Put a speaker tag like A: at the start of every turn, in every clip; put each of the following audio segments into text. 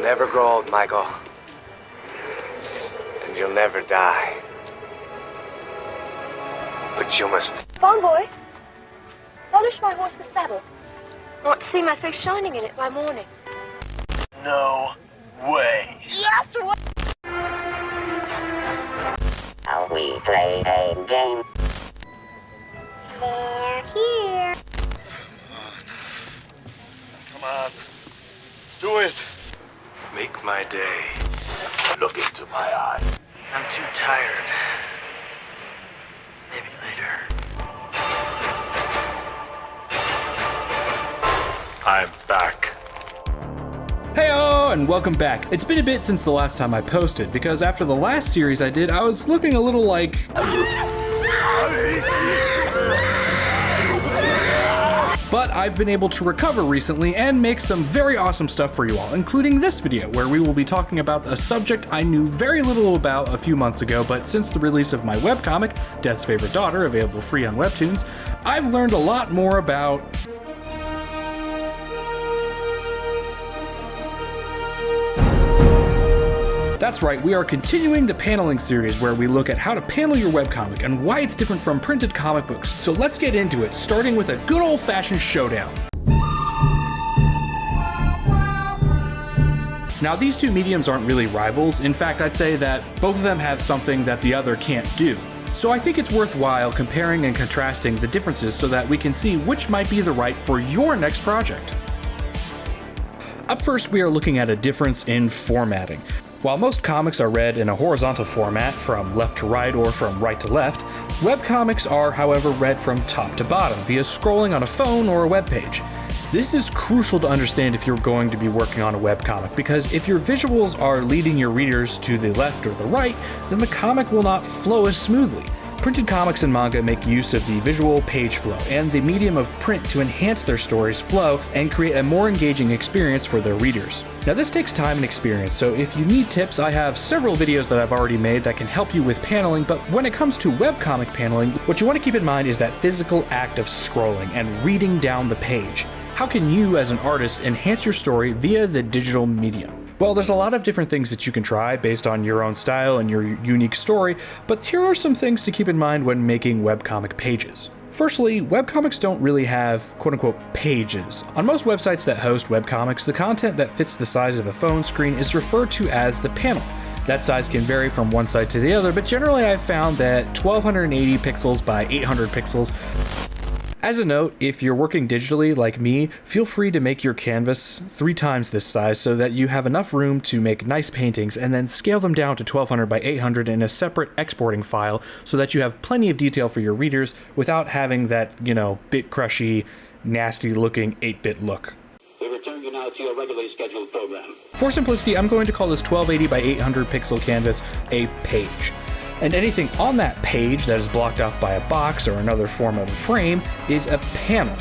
A: never grow old, Michael. And you'll never die. But you must...
B: Farm boy, polish my horse's saddle. I want to see my face shining in it by morning.
C: No way.
B: Yes, what?
D: How we play a game.
B: They're here.
C: Come on. Do it.
A: Make my day.
C: Look into my eyes.
A: I'm too tired. Maybe later.
C: I'm back.
E: Heyo, and welcome back. It's been a bit since the last time I posted, because after the last series I did, I was looking a little like... But I've been able to recover recently and make some very awesome stuff for you all, including this video, where we will be talking about a subject I knew very little about a few months ago, but since the release of my webcomic, Death's Favorite Daughter, available free on Webtoons, I've learned a lot more about... That's right, we are continuing the paneling series where we look at how to panel your webcomic and why it's different from printed comic books. So let's get into it, starting with a good old-fashioned showdown. Now, these two mediums aren't really rivals. In fact, I'd say that both of them have something that the other can't do. So I think it's worthwhile comparing and contrasting the differences so that we can see which might be the right for your next project. Up first, we are looking at a difference in formatting. While most comics are read in a horizontal format, from left to right or from right to left, webcomics are, however, read from top to bottom via scrolling on a phone or a web page. This is crucial to understand if you're going to be working on a webcomic, because if your visuals are leading your readers to the left or the right, then the comic will not flow as smoothly. Printed comics and manga make use of the visual page flow and the medium of print to enhance their story's flow and create a more engaging experience for their readers. Now, this takes time and experience, so if you need tips, I have several videos that I've already made that can help you with paneling, but when it comes to webcomic paneling, what you want to keep in mind is that physical act of scrolling and reading down the page. How can you, as an artist, enhance your story via the digital medium? Well, there's a lot of different things that you can try based on your own style and your unique story, but here are some things to keep in mind when making webcomic pages. Firstly, webcomics don't really have quote-unquote pages. On most websites that host webcomics, the content that fits the size of a phone screen is referred to as the panel. That size can vary from one site to the other, but generally I've found that 1280 pixels by 800 pixels. As a note, if you're working digitally like me, feel free to make your canvas 3 times this size so that you have enough room to make nice paintings, and then scale them down to 1200 by 800 in a separate exporting file so that you have plenty of detail for your readers without having that, bit crushy, nasty looking 8-bit look.
D: We return you now to your regularly scheduled program.
E: For simplicity, I'm going to call this 1280 by 800 pixel canvas a page. And anything on that page that is blocked off by a box or another form of a frame is a panel.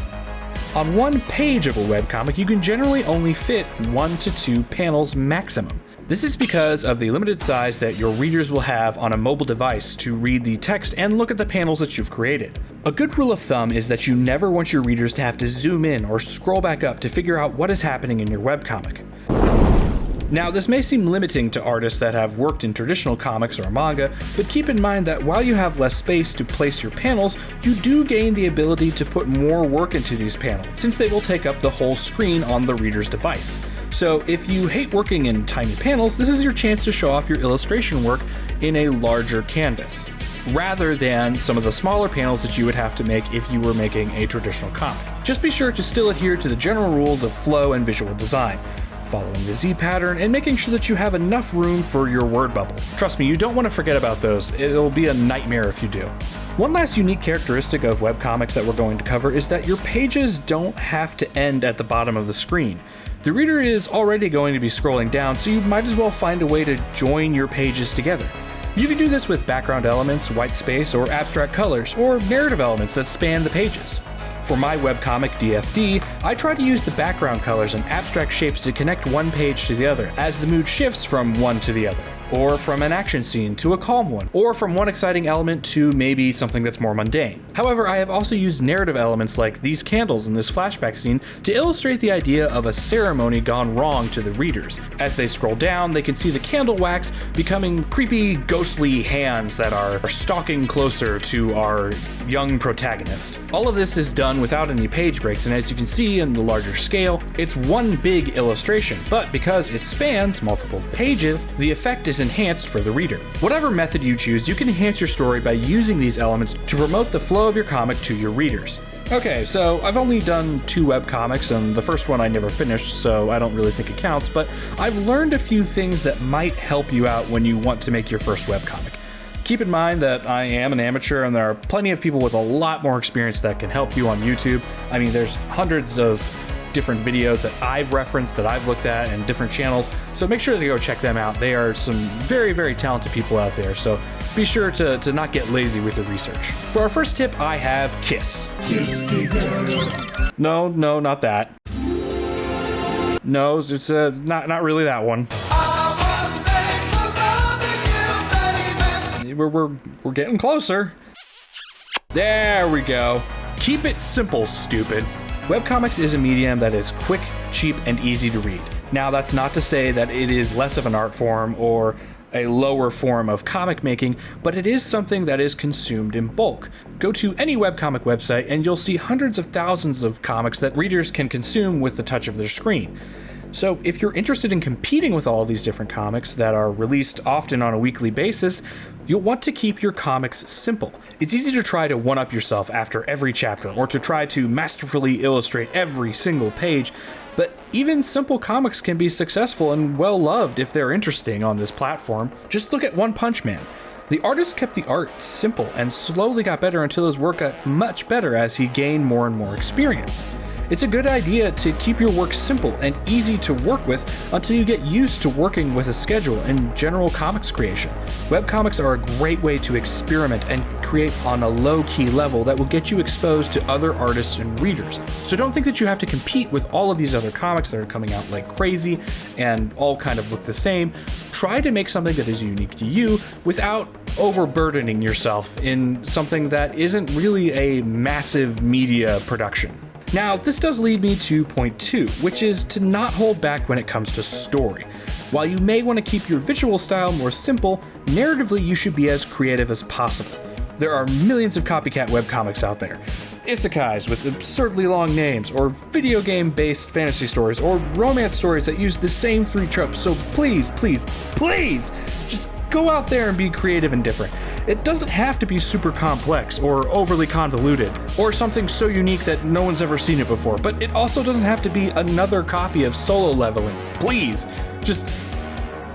E: On one page of a webcomic, you can generally only fit 1 to 2 panels maximum. This is because of the limited size that your readers will have on a mobile device to read the text and look at the panels that you've created. A good rule of thumb is that you never want your readers to have to zoom in or scroll back up to figure out what is happening in your webcomic. Now, this may seem limiting to artists that have worked in traditional comics or manga, but keep in mind that while you have less space to place your panels, you do gain the ability to put more work into these panels, since they will take up the whole screen on the reader's device. So if you hate working in tiny panels, this is your chance to show off your illustration work in a larger canvas, rather than some of the smaller panels that you would have to make if you were making a traditional comic. Just be sure to still adhere to the general rules of flow and visual design, following the Z pattern, and making sure that you have enough room for your word bubbles. Trust me, you don't want to forget about those. It'll be a nightmare if you do. One last unique characteristic of webcomics that we're going to cover is that your pages don't have to end at the bottom of the screen. The reader is already going to be scrolling down, so you might as well find a way to join your pages together. You can do this with background elements, white space, or abstract colors, or narrative elements that span the pages. For my webcomic DFD, I try to use the background colors and abstract shapes to connect one page to the other as the mood shifts from one to the other, or from an action scene to a calm one, or from one exciting element to maybe something that's more mundane. However, I have also used narrative elements like these candles in this flashback scene to illustrate the idea of a ceremony gone wrong to the readers. As they scroll down, they can see the candle wax becoming creepy, ghostly hands that are stalking closer to our young protagonist. All of this is done without any page breaks, and as you can see in the larger scale, it's one big illustration, but because it spans multiple pages, the effect is enhanced for the reader. Whatever method you choose, you can enhance your story by using these elements to promote the flow of your comic to your readers. Okay, so I've only done 2 webcomics, and the first one I never finished, so I don't really think it counts, but I've learned a few things that might help you out when you want to make your first webcomic. Keep in mind that I am an amateur, and there are plenty of people with a lot more experience that can help you on YouTube. I mean, there's hundreds of different videos that I've referenced, that I've looked at, and different channels, so make sure to go check them out. They are some very, very talented people out there, so be sure to not get lazy with your research. For our first tip, I have KISS. No, not that. No, it's not really that one. We're getting closer. There we go. Keep it simple, stupid. Webcomics is a medium that is quick, cheap, and easy to read. Now, that's not to say that it is less of an art form or a lower form of comic making, but it is something that is consumed in bulk. Go to any webcomic website and you'll see hundreds of thousands of comics that readers can consume with the touch of their screen. So if you're interested in competing with all these different comics that are released often on a weekly basis, you'll want to keep your comics simple. It's easy to try to one-up yourself after every chapter, or to try to masterfully illustrate every single page, but even simple comics can be successful and well-loved if they're interesting on this platform. Just look at One Punch Man. The artist kept the art simple and slowly got better until his work got much better as he gained more and more experience. It's a good idea to keep your work simple and easy to work with until you get used to working with a schedule and general comics creation. Webcomics are a great way to experiment and create on a low-key level that will get you exposed to other artists and readers. So don't think that you have to compete with all of these other comics that are coming out like crazy and all kind of look the same. Try to make something that is unique to you without overburdening yourself in something that isn't really a massive media production. Now, this does lead me to point 2, which is to not hold back when it comes to story. While you may want to keep your visual style more simple, narratively you should be as creative as possible. There are millions of copycat webcomics out there. Isekais with absurdly long names, or video game-based fantasy stories, or romance stories that use the same 3 tropes, so please, just go out there and be creative and different. It doesn't have to be super complex or overly convoluted or something so unique that no one's ever seen it before, but it also doesn't have to be another copy of Solo Leveling. Please, just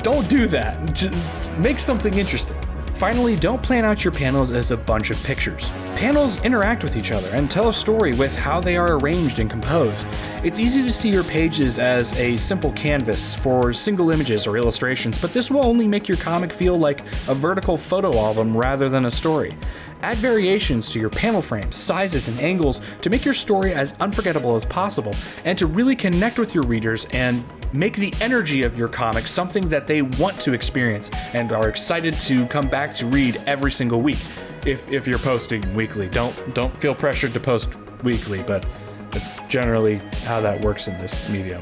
E: don't do that. Just make something interesting. Finally, don't plan out your panels as a bunch of pictures. Panels interact with each other and tell a story with how they are arranged and composed. It's easy to see your pages as a simple canvas for single images or illustrations, but this will only make your comic feel like a vertical photo album rather than a story. Add variations to your panel frames, sizes, and angles to make your story as unforgettable as possible, and to really connect with your readers and make the energy of your comic something that they want to experience and are excited to come back to read every single week. If you're posting weekly, don't feel pressured to post weekly, but that's generally how that works in this medium.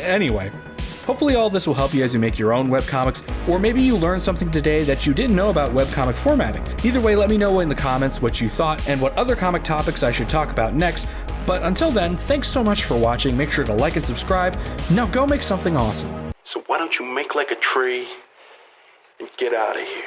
E: Anyway, hopefully all this will help you as you make your own webcomics, or maybe you learned something today that you didn't know about webcomic formatting. Either way, let me know in the comments what you thought and what other comic topics I should talk about next. But until then, thanks so much for watching. Make sure to like and subscribe. Now go make something awesome.
C: So why don't you make like a tree and get out of here?